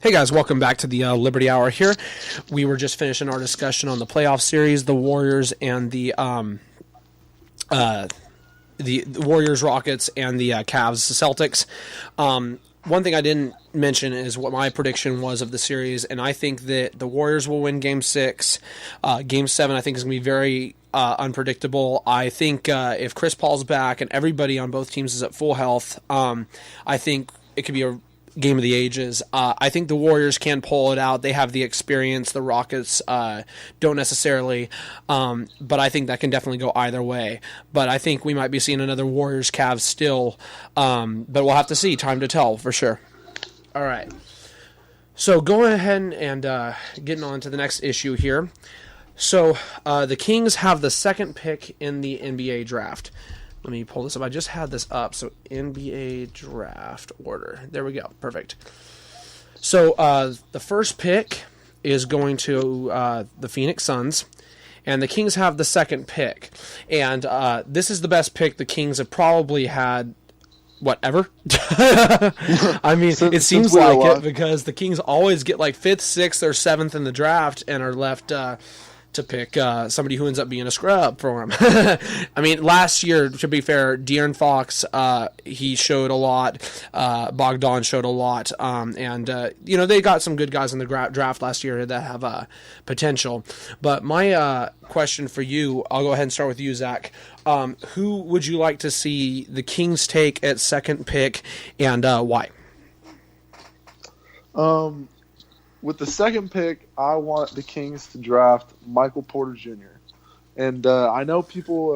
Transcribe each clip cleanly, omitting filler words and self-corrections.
Hey guys, welcome back to the Liberty Hour here. We were just finishing our discussion on the playoff series, the Warriors and the Warriors, Rockets, and the Cavs, Celtics. One thing I didn't mention is what my prediction was of the series, and I think that the Warriors will win Game 6. Game 7 I think is going to be very unpredictable. I think if Chris Paul's back and everybody on both teams is at full health, I think it could be a game of the ages. I think the Warriors can pull it out. They have the experience. The Rockets don't necessarily, but I think that can definitely go either way. But I think we might be seeing another Warriors-Cavs still, but we'll have to see. Time to tell for sure. All right. So going ahead and getting on to the next issue here. So the Kings have the second pick in the NBA draft. Let me pull this up. I just had this up. So NBA draft order. There we go. Perfect. So the first pick is going to the Phoenix Suns, and the Kings have the second pick. And this is the best pick the Kings have probably had, whatever. I mean, it seems like it because the Kings always get like 5th, 6th, or 7th in the draft and are left to pick somebody who ends up being a scrub for him. I mean, last year, to be fair, De'Aaron Fox, he showed a lot. Bogdan showed a lot. And they got some good guys in the draft last year that have potential. But my question for you, I'll go ahead and start with you, Zach. Who would you like to see the Kings take at second pick, and why? With the second pick, I want the Kings to draft Michael Porter Jr. And I know people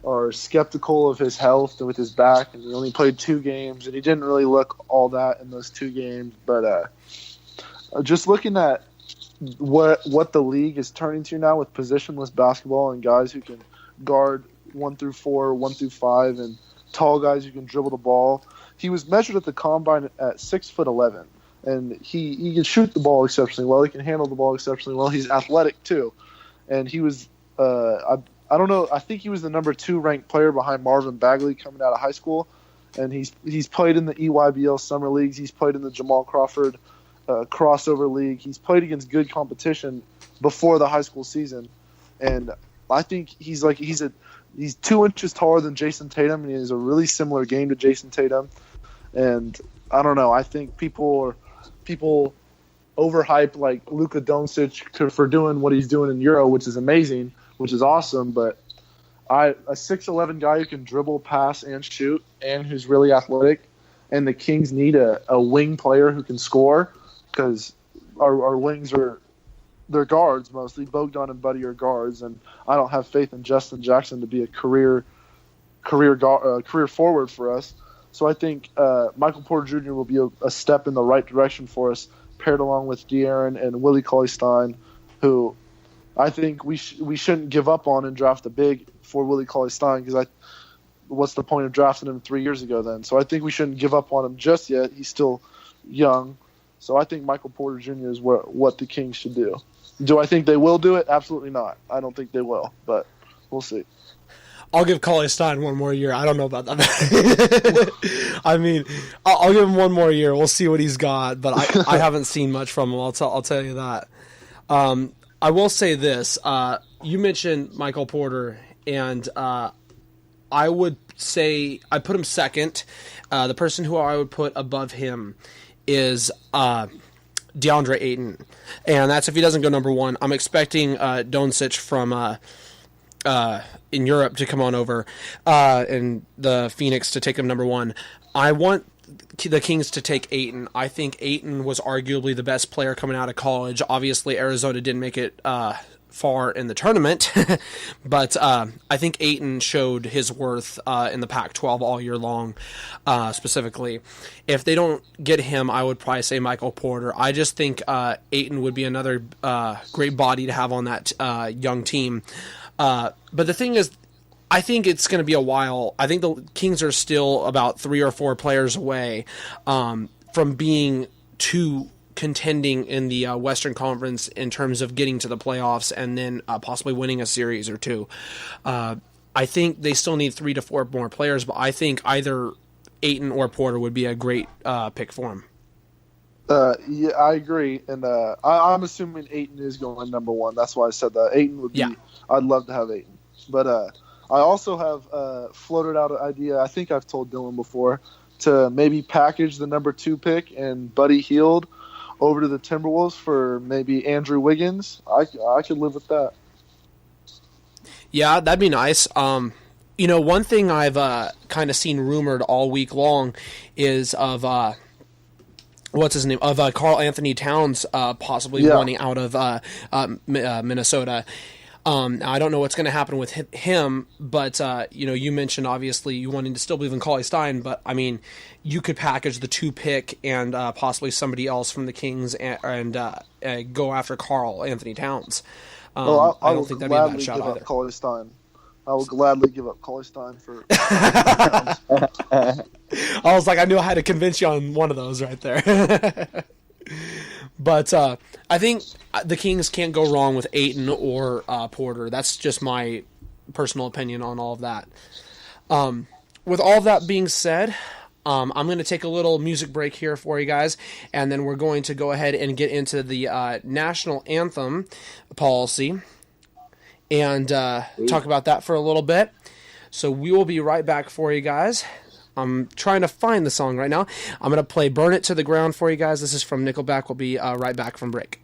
are skeptical of his health with his back, and he only played 2 games, and he didn't really look all that in those 2 games. But just looking at what the league is turning to now with positionless basketball and guys who can guard 1 through 4, 1 through 5, and tall guys who can dribble the ball. He was measured at the combine at 6'11". And he can shoot the ball exceptionally well. He can handle the ball exceptionally well. He's athletic too. And he was I don't know. I think he was the number 2 ranked player behind Marvin Bagley coming out of high school. And he's played in the EYBL summer leagues. He's played in the Jamal Crawford crossover league. He's played against good competition before the high school season. And I think he's 2 inches taller than Jason Tatum, and he has a really similar game to Jason Tatum. And I don't know. I think people overhype like Luka Doncic for doing what he's doing in Euro, which is amazing, which is awesome. But a 6'11" guy who can dribble, pass, and shoot, and who's really athletic, and the Kings need a wing player who can score because our wings they're guards mostly. Bogdan and Buddy are guards, and I don't have faith in Justin Jackson to be a career forward for us. So I think Michael Porter Jr. will be a step in the right direction for us, paired along with De'Aaron and Willie Cauley-Stein, who I think we shouldn't give up on and draft a big for Willie Cauley-Stein because what's the point of drafting him 3 years ago then? So I think we shouldn't give up on him just yet. He's still young. So I think Michael Porter Jr. is what the Kings should do. Do I think they will do it? Absolutely not. I don't think they will, but we'll see. I'll give Cauley-Stein one more year. I don't know about that. I mean, I'll give him one more year. We'll see what he's got, but I haven't seen much from him. I'll tell you that. I will say this. You mentioned Michael Porter, and I would say I put him second. The person who I would put above him is DeAndre Ayton, and that's if he doesn't go number 1. I'm expecting Doncic from in Europe to come on over and the Phoenix to take him number 1. I want the Kings to take Ayton. I think Ayton was arguably the best player coming out of college. Obviously, Arizona didn't make it far in the tournament, but I think Ayton showed his worth in the Pac-12 all year long, specifically. If they don't get him, I would probably say Michael Porter. I just think Ayton would be another great body to have on that young team. But the thing is, I think it's going to be a while. I think the Kings are still about 3 or 4 players away from being too contending in the Western Conference in terms of getting to the playoffs and then possibly winning a series or 2. I think they still need 3 to 4 more players, but I think either Ayton or Porter would be a great pick for him. Yeah, I agree, and I'm assuming Ayton is going number one. That's why I said that. Ayton would be. Yeah. I'd love to have Ayton, but I also have floated out an idea. I think I've told Dylan before to maybe package the number 2 pick and Buddy Hield over to the Timberwolves for maybe Andrew Wiggins. I could live with that. Yeah, that'd be nice. One thing I've kind of seen rumored all week long is of what's his name, of Karl Anthony Towns possibly wanting out of Minnesota. I don't know what's going to happen with him, but you mentioned obviously you wanting to still believe in Cauley Stein, but I mean, you could package the 2 pick and possibly somebody else from the Kings and go after Karl Anthony Towns. I don't think that'd be a bad shot either. Cauley Stein. I will gladly give up Cauley Stein for. I was like, I knew I had to convince you on one of those right there. But I think the Kings can't go wrong with Ayton or Porter. That's just my personal opinion on all of that. With all of that being said, I'm going to take a little music break here for you guys, and then we're going to go ahead and get into the national anthem policy and talk about that for a little bit. So we will be right back for you guys. I'm trying to find the song right now. I'm going to play Burn It to the Ground for you guys. This is from Nickelback. We'll be right back from break.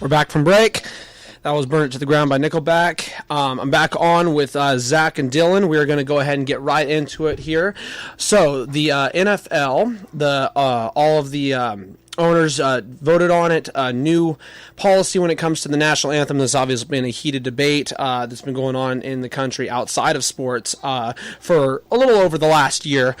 We're back from break. That was Burn It to the Ground by Nickelback. I'm back on with Zach and Dylan. We're going to go ahead and get right into it here. So the NFL, all of the owners voted on it. A new policy when it comes to the national anthem. There's obviously been a heated debate that's been going on in the country outside of sports for a little over the last year.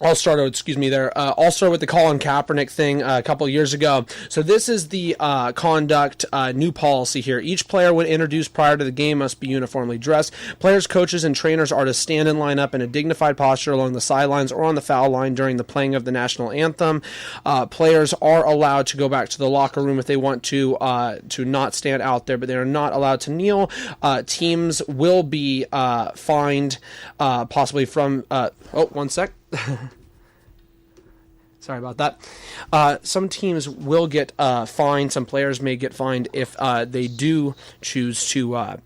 I'll start with the Colin Kaepernick thing a couple of years ago. So this is the conduct new policy here. Each player when introduced prior to the game must be uniformly dressed. Players, coaches, and trainers are to stand and line up in a dignified posture along the sidelines or on the foul line during the playing of the national anthem. Players are allowed to go back to the locker room if they want to not stand out there, but they are not allowed to kneel. Teams will be fined possibly from... one sec. Sorry about that. Some teams will get fined. Some players may get fined if they do choose to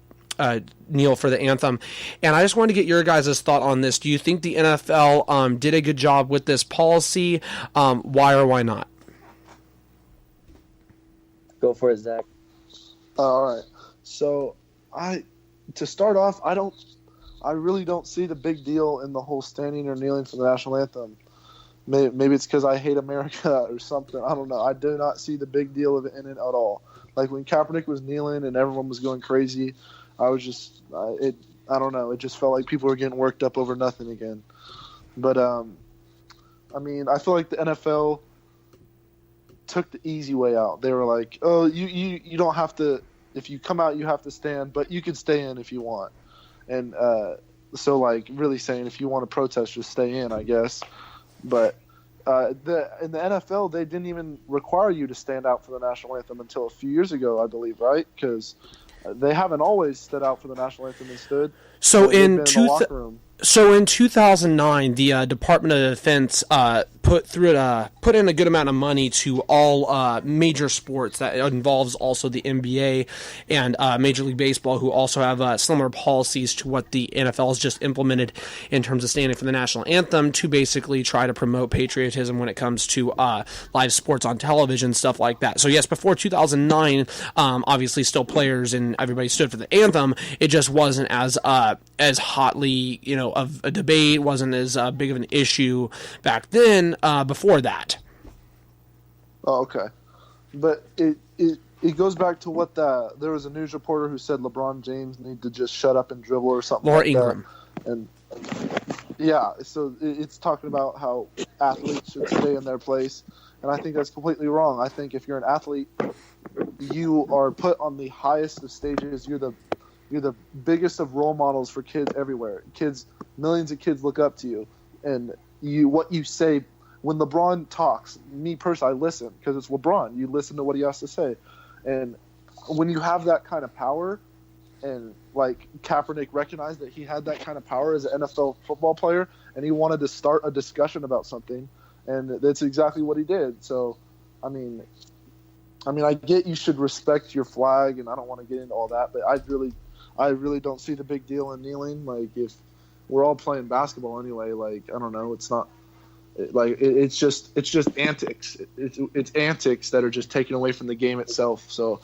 kneel for the anthem. And I just wanted to get your guys' thought on this. Do you think the NFL did a good job with this policy? Why or why not? Go for it, Zach. All right. So to start off, I really don't see the big deal in the whole standing or kneeling for the national anthem. Maybe it's because I hate America or something. I don't know. I do not see the big deal of it in it at all. Like when Kaepernick was kneeling and everyone was going crazy, I was just I don't know. It just felt like people were getting worked up over nothing again. But I feel like the NFL took the easy way out. They were like, "Oh, you don't have to. If you come out, you have to stand, but you can stay in if you want." And so, like, really saying if you want to protest, just stay in, I guess. But in the NFL, they didn't even require you to stand out for the national anthem until a few years ago, I believe, right? Because they haven't always stood out for the national anthem and stood. So in the locker room. So in 2009, the Department of Defense put in a good amount of money to all major sports. That involves also the NBA and Major League Baseball, who also have similar policies to what the NFL has just implemented in terms of standing for the national anthem to basically try to promote patriotism when it comes to live sports on television, stuff like that. So yes, before 2009, obviously still players and everybody stood for the anthem. It just wasn't as hotly, of a debate, wasn't as big of an issue back then before that. Oh, okay. But it goes back to what there was a news reporter who said LeBron James needed to just shut up and dribble or something Laura like Ingraham. That. And yeah, so it's talking about how athletes should stay in their place. And I think that's completely wrong. I think if you're an athlete, you are put on the highest of stages. You're the biggest of role models for kids everywhere. Millions of kids look up to you, and what you say when LeBron talks. Me personally, I listen because it's LeBron. You listen to what he has to say, and when you have that kind of power, and like Kaepernick recognized that he had that kind of power as an NFL football player, and he wanted to start a discussion about something, and that's exactly what he did. So, I mean, I get you should respect your flag, and I don't want to get into all that, but I really don't see the big deal in kneeling. Like, if we're all playing basketball anyway, like, I don't know, it's not like it's just antics. It's antics that are just taken away from the game itself. So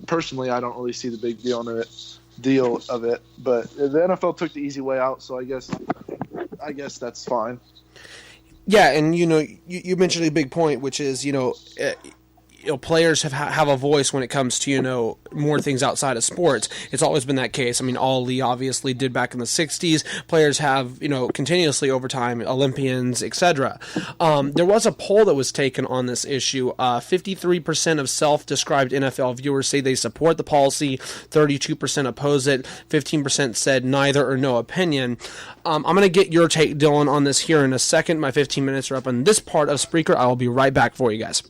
personally, I don't really see the big deal of it. But the NFL took the easy way out, so I guess that's fine. Yeah, and you mentioned a big point, which is players have a voice when it comes to more things outside of sports. It's always been that case. I mean, Ali obviously did back in the 60s. Players have continuously over time, Olympians, etc. There was a poll that was taken on this issue. 53% of self-described NFL viewers say they support the policy. 32% oppose it. 15% said neither or no opinion. I'm going to get your take, Dylan, on this here in a second. My 15 minutes are up on this part of Spreaker. I will be right back for you guys.